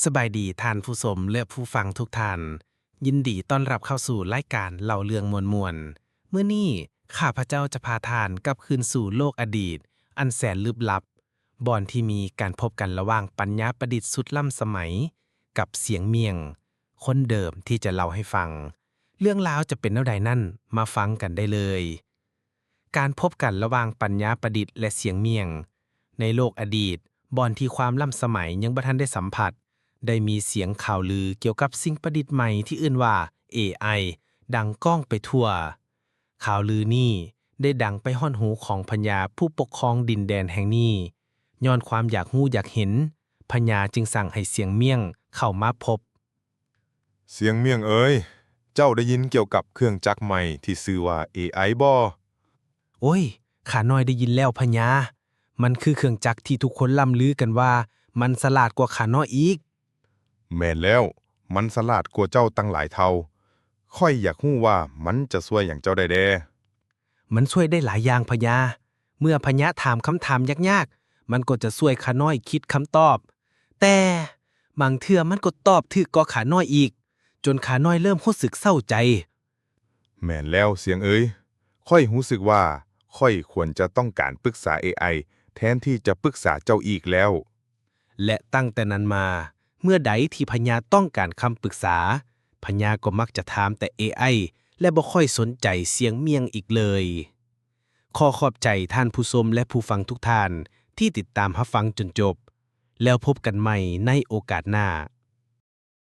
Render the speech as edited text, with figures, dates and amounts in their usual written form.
สบายดีท่านผู้ชมและผู้ฟังทุกท่านยินดีต้อนรับเข้าสู่รายการเล่าเรื่องมวลๆมื้อนี้ข้าพเจ้าจะพาท่านกลับคืนสู่โลกอดีตอันแสนลึกลับบ่อนที่มีการพบกันระหว่างปัญญาประดิษฐ์สุดล้ำสมัยกับเสียงเมียงคนเดิมที่จะเล่าให้ฟังเรื่องราวจะเป็นแนวใดนั่นมาฟังกันได้เลยการพบกันระหว่างปัญญาประดิษฐ์และเสียงเมียงในโลกอดีตบ่อนที่ความล้ำสมัยยังบ่ทันได้สัมผัสได้มีเสียงข่าวลือเกี่ยวกับสิ่งประดิษฐ์ใหม่ที่เอื่นว่า AI ดังก้องไปทั่วข่าวลือนี้ได้ดังไปฮอดหูของพญาผู้ปกครองดินแดนแห่งนี้ย้อนความอยากรู้อยากเห็นพญาจึงสั่งให้เสียงเมี่ยงเข้ามาพบเสียงเมียงเอ๋ยเจ้าได้ยินเกี่ยวกับเครื่องจักรใหม่ที่ชื่อว่า AI บ่โอ้ยข้าน้อยได้ยินแล้วพญามันคือเครื่องจักรที่ทุกคนล่ำลือกันว่ามันฉลาดกว่าข้าน้อยอีกแม่นแล้วมันฉลาดกว่าเจ้าตั้งหลายเท่าค่อยอยากรู้ว่ามันจะช่วยอย่างเจ้าได้แดมันช่วยได้หลายอย่างพญาเมื่อพญาถามคำถามยากๆมันก็จะช่วยข้าน้อยคิดคำตอบแต่บางเทื่อมันก็ตอบถูกกว่าข้าน้อยอีกจนข้าน้อยเริ่มรู้สึกเศร้าใจแม่นแล้วเสียงเอ๋ยค่อยรู้สึกว่าค่อยควรจะต้องการปรึกษา AI แทนที่จะปรึกษาเจ้าอีกแล้วและตั้งแต่นั้นมาเมื่อใดที่พญาต้องการคำปรึกษาพญาก็มักจะถามแต่ AI และบ่ค่อยสนใจเสียงเมียงอีกเลยขอขอบใจท่านผู้ชมและผู้ฟังทุกท่านที่ติดตามรับฟังจนจบแล้วพบกันใหม่ในโอกาสหน้า